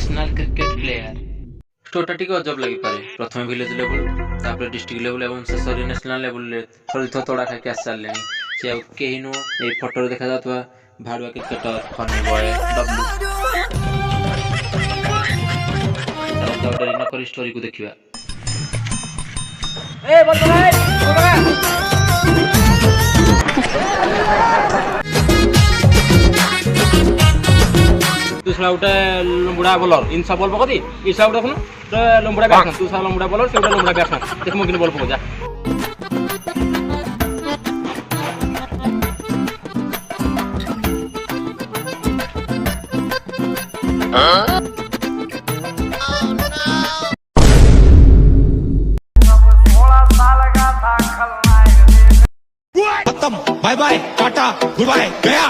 National cricket player. স্টোরটা টিকে অଜব লাগিପାରେ। ପ୍ରଥମେ village ଲେବୁଲ, ତାପରେ ଡିଷ୍ଟ୍ରିକ୍ଟ ଲେବୁଲ ଏବଂ ଶେଷରେ ନ୍ୟାସନାଲ ଲେବୁଲରେ ଥରିଥ ତଡ଼ା ଖାଇକି ଆସି ସାରିଲେଣି। ସେ ଆଉ କେହି ନୁହଁ, ଏଇ ଫଟୋରେ ଦେଖାଯାଉଥିବା ଭାଡୁଆ କ୍ରିକେଟର ଫନି ବୟ ଡବ୍ଲୁ। ଚାଲ ଡେରି ନ କରି ଷ୍ଟୋରିକୁ ଦେଖିବା। तू साला उठे लंबुड़ा बॉलर इन सब बॉल पकड़ी इस साला उठे तो लंबुड़ा बैट्समैन तू साला लंबुड़ा बॉलर से उठे लंबुड़ा बैट्समैन देख मुझे बॉल पकड़ जा खत्म bye bye tata goodbye गया